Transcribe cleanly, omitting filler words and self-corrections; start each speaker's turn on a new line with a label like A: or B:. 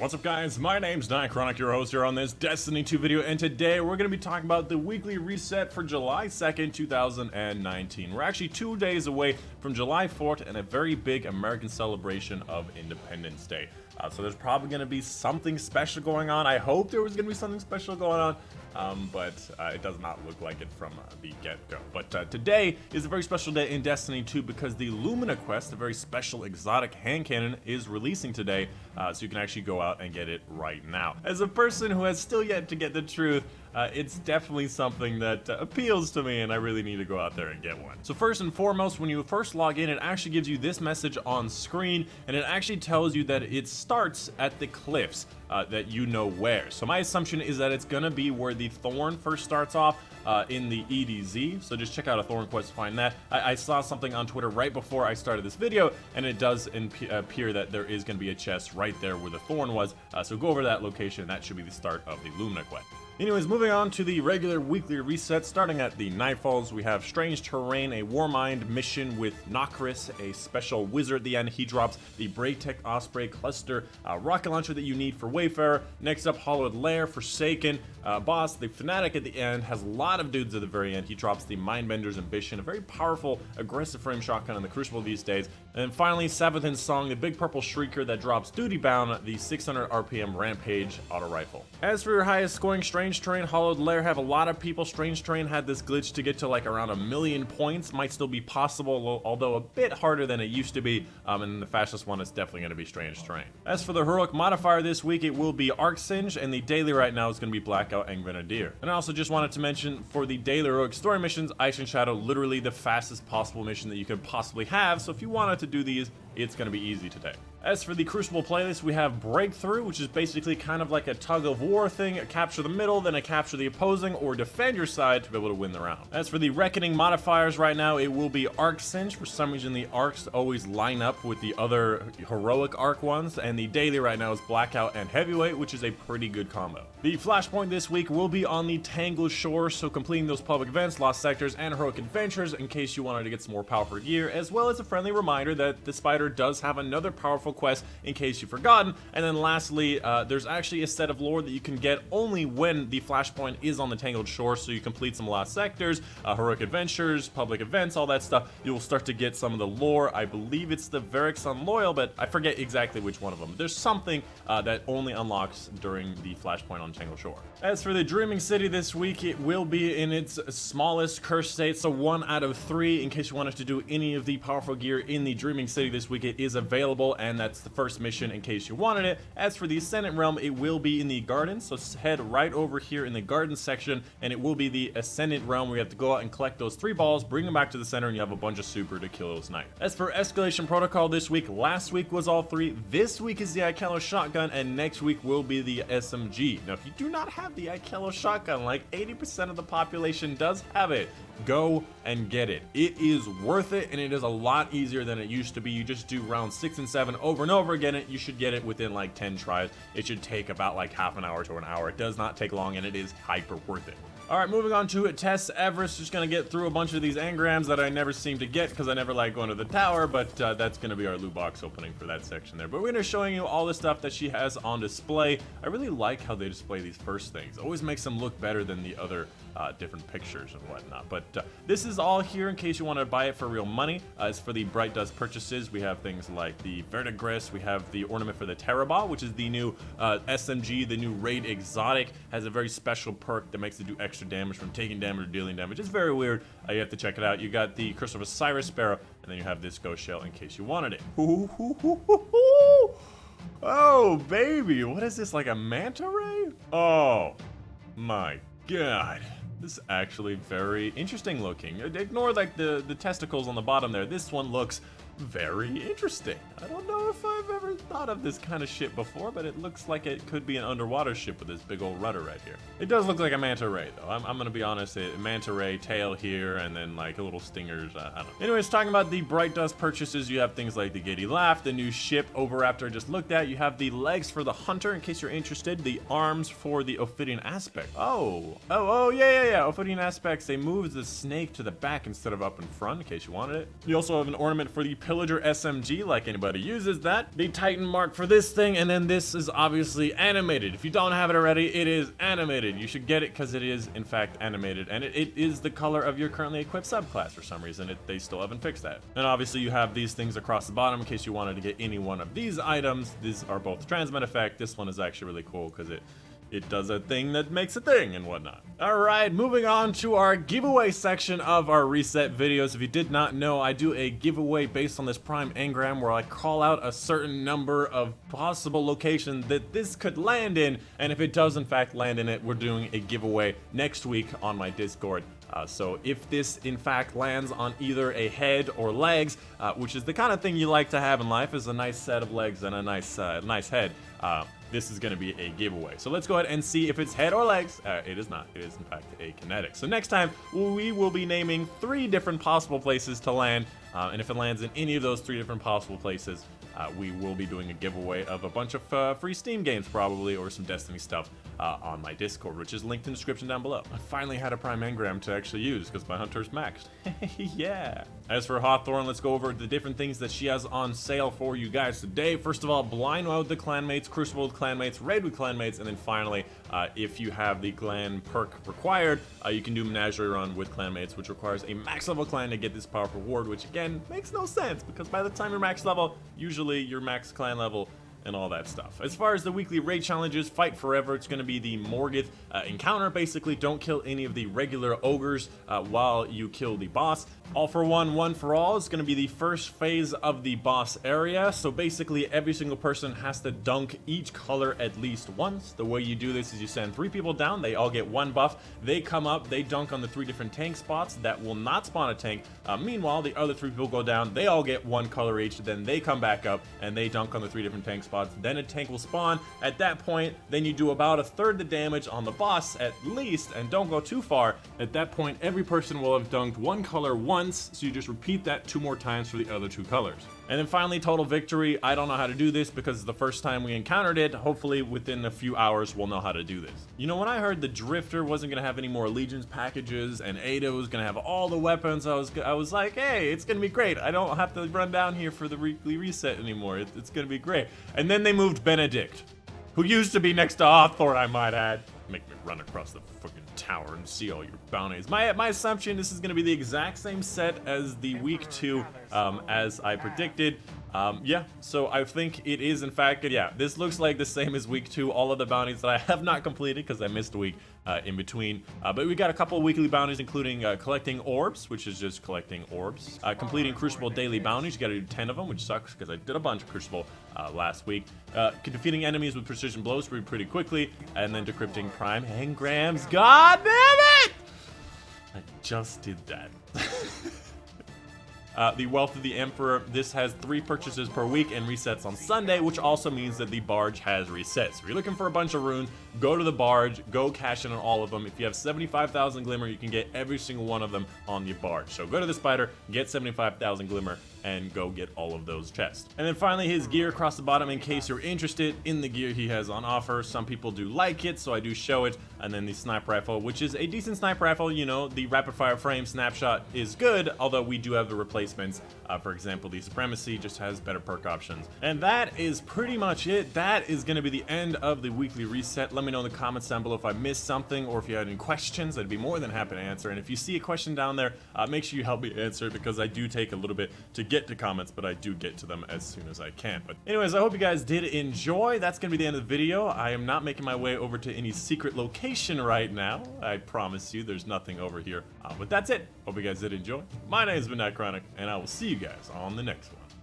A: What's up guys, my name's Dychronic, your host here on this Destiny 2 video, and today we're going to be talking about the weekly reset for July 2nd, 2019. We're actually 2 days away from July 4th and a very big American celebration of Independence Day. So there's probably going to be something special going on. I hope there was going to be something special going on, but it does not look like it from the get-go. But today is a very special day in Destiny 2 because the Lumina Quest, a very special exotic hand cannon, is releasing today, so you can actually go out and get it right now. As a person who has still yet to get the truth, it's definitely something that appeals to me, and I really need to go out there and get one. So first and foremost, when you first log in, it actually gives you this message on screen, and it actually tells you that it starts at the cliffs, that you know where. So my assumption is that it's gonna be where the Thorn first starts off, in the EDZ, so just check out a Thorn quest to find that. I saw something on Twitter right before I started this video, and it does appear that there is going to be a chest right there where the Thorn was, so go over to that location. That should be the start of the Lumina Quest. Anyways, moving on to the regular weekly reset, starting at the Nightfalls, we have Strange Terrain, a Warmind mission with Nocris, a special wizard at the end. He drops the Braytech Osprey cluster rocket launcher that you need for Wayfarer. Next up, Hollowed Lair, Forsaken, boss, the Fanatic at the end, has a lot of dudes at the very end. He drops the Mindbender's Ambition, a very powerful, aggressive frame shotgun in the Crucible these days. And then finally, Sabbath in Song, the big purple shrieker that drops Duty Bound, the 600 RPM Rampage auto rifle. As for your highest scoring Strange Terrain, Hollowed Lair have a lot of people. Strange Terrain had this glitch to get to like around 1,000,000 points. Might still be possible, although a bit harder than it used to be. And the fastest one is definitely going to be Strange Terrain. As for the heroic modifier this week, it will be Arc Singe, and the daily right now is going to be Blackout and Grenadier. And I also just wanted to mention for the daily heroic story missions, Ice and Shadow, literally the fastest possible mission that you could possibly have. So if you wanted to do these, it's going to be easy today. As for the Crucible playlist, we have Breakthrough, which is basically kind of like a tug of war thing, a capture the middle, then a capture the opposing, or defend your side to be able to win the round. As for the Reckoning modifiers right now, it will be Arc Singe. For some reason, the Arcs always line up with the other heroic Arc ones, and the daily right now is Blackout and Heavyweight, which is a pretty good combo. The Flashpoint this week will be on the Tangled Shore, so completing those public events, Lost Sectors, and Heroic Adventures in case you wanted to get some more powerful gear, as well as a friendly reminder that the Spider does have another powerful quest in case you've forgotten. And then lastly, there's actually a set of lore that you can get only when the Flashpoint is on the Tangled Shore, so you complete some Lost Sectors, Heroic Adventures, public events, all that stuff. You'll start to get some of the lore. I believe it's the Varix Unloyal, but I forget exactly which one of them. There's something that only unlocks during the Flashpoint on Tangled Shore. As for the Dreaming City this week, it will be in its smallest curse state, so 1 out of 3. In case you wanted to do any of the powerful gear in the Dreaming City this week, it is available, and that's the first mission in case you wanted it. As for the Ascendant Realm, it will be in the Garden, so head right over here in the Garden section, and it will be the Ascendant Realm where you have to go out and collect those 3 balls, bring them back to the center, and you have a bunch of super to kill those knights. As for Escalation Protocol this week, last week was all 3, this week is the Ikello Shotgun, and next week will be the SMG. Now, if you do not have the Ikello Shotgun, like 80% of the population does have it, go and get it. It is worth it, and it is a lot easier than it used to be. You just do rounds 6 and 7 over and over again. You should get it within like 10 tries. It should take about like half an hour to an hour. It does not take long, and it is hyper worth it. Alright, moving on to Tess Everest. Just gonna get through a bunch of these engrams that I never seem to get because I never like going to the tower, but that's gonna be our loot box opening for that section there. But we're gonna showing you all the stuff that she has on display. I really like how they display these first things. It always makes them look better than the other different pictures and whatnot. But this is all here in case you want to buy it for real money. As for the Bright Dust purchases, we have things like the Verdigris, we have the ornament for the Terrabah, which is the new SMG, the new raid exotic, has a very special perk that makes it do extra damage from taking damage or dealing damage. It's very weird. You have to check it out. You got the Curse of Osiris Sparrow, and then you have this Ghost Shell in case you wanted it. Oh, baby. What is this, like a manta ray? Oh, my God. This is actually very interesting looking. Ignore like the testicles on the bottom there. This one looks very interesting. I don't know if I've ever thought of this kind of ship before, but it looks like it could be an underwater ship with this big old rudder right here. It does look like a manta ray though. I'm gonna be honest, a manta ray tail here and then like a little stingers, I don't know. Anyways, talking about the Bright Dust purchases, you have things like the Giddy Laugh, the new ship Overraptor I just looked at. You have the legs for the Hunter in case you're interested, the arms for the Ophidian Aspect. Yeah, Ophidian Aspects, they move the snake to the back instead of up in front in case you wanted it. You also have an ornament for the Pillager SMG, like anybody uses that. The Titan mark for this thing, and then this is obviously animated. If you don't have it already, it is animated. You should get it because it is in fact animated, and it is the color of your currently equipped subclass for some reason. They still haven't fixed that. And obviously you have these things across the bottom in case you wanted to get any one of these items. These are both transmit effect. This one is actually really cool because it does a thing that makes a thing and whatnot. All right, moving on to our giveaway section of our reset videos. If you did not know, I do a giveaway based on this prime engram where I call out a certain number of possible locations that this could land in, and if it does in fact land in it, we're doing a giveaway next week on my Discord. So if this in fact lands on either a head or legs, which is the kind of thing you like to have in life, is a nice set of legs and a nice head, this is going to be a giveaway. So let's go ahead and see if it's head or legs. It is not. It is in fact a kinetic. So next time we will be naming 3 different possible places to land, and if it lands in any of those 3 different possible places, we will be doing a giveaway of a bunch of free Steam games probably, or some Destiny stuff on my Discord, which is linked in the description down below. I finally had a prime engram to actually use because my hunter's maxed. Yeah. As for Hawthorne, let's go over the different things that she has on sale for you guys today. First of all, blind mode with the clanmates, Crucible with clanmates, raid with clanmates, and then finally, if you have the clan perk required, you can do Menagerie Run with clanmates, which requires a max level clan to get this powerful reward, which again makes no sense because by the time you're max level, usually your max clan level and all that stuff. As far as the weekly raid challenges, fight forever. It's going to be the Morgith encounter. Basically, don't kill any of the regular ogres while you kill the boss. All for one, one for all is going to be the first phase of the boss area. So basically, every single person has to dunk each color at least once. The way you do this is you send 3 people down. They all get 1 buff. They come up, they dunk on the 3 different tank spots that will not spawn a tank. Meanwhile, the other 3 people go down. They all get 1 color each. Then they come back up and they dunk on the 3 different tank spots. Then a tank will spawn. At that point, then you do about 1/3 the damage on the boss at least, and don't go too far. At that point, every person will have dunked 1 color once, so you just repeat that 2 more times for the other 2 colors. And then finally, total victory. I don't know how to do this because it's the first time we encountered it. Hopefully within a few hours we'll know how to do this. You know, when I heard the Drifter wasn't gonna have any more Allegiance packages and Ada was gonna have all the weapons, I was like, hey, it's gonna be great. I don't have to run down here for the weekly reset anymore. It's gonna be great. And then they moved Benedict, who used to be next to Hawthorne, I might add. Make me run across the fucking tower and see all your bounties. My assumption, this is going to be the exact same set as the week 2 as I predicted. Yeah, so I think it is in fact good. Yeah, this looks like the same as week 2. All of the bounties that I have not completed because I missed a week in between. But we got a couple of weekly bounties, including collecting orbs, which is just collecting orbs. Completing Crucible daily bounties. You got to do 10 of them, which sucks because I did a bunch of Crucible last week. Defeating enemies with precision blows pretty quickly, and then decrypting prime engrams. God damn it! I just did that. The Wealth of the Emperor, this has 3 purchases per week and resets on Sunday, which also means that the barge has resets. So if you're looking for a bunch of runes, go to the barge, go cash in on all of them. If you have 75,000 glimmer, you can get every single one of them on your barge. So go to the spider, get 75,000 glimmer, and go get all of those chests. And then finally, his gear across the bottom in case you're interested in the gear he has on offer. Some people do like it, so I do show it. And then the sniper rifle, which is a decent sniper rifle. You know, the rapid fire frame snapshot is good, although we do have the replacements. For example, the Supremacy just has better perk options. And that is pretty much it. That is going to be the end of the weekly reset. Let me know in the comments down below if I missed something or if you had any questions. I'd be more than happy to answer. And if you see a question down there, make sure you help me answer it because I do take a little bit to get to comments, but I do get to them as soon as I can. But anyways, I hope you guys did enjoy. That's going to be the end of the video. I am not making my way over to any secret location right now. I promise you there's nothing over here. But that's it. Hope you guys did enjoy. My name has been Dychronic, and I will see you guys on the next one.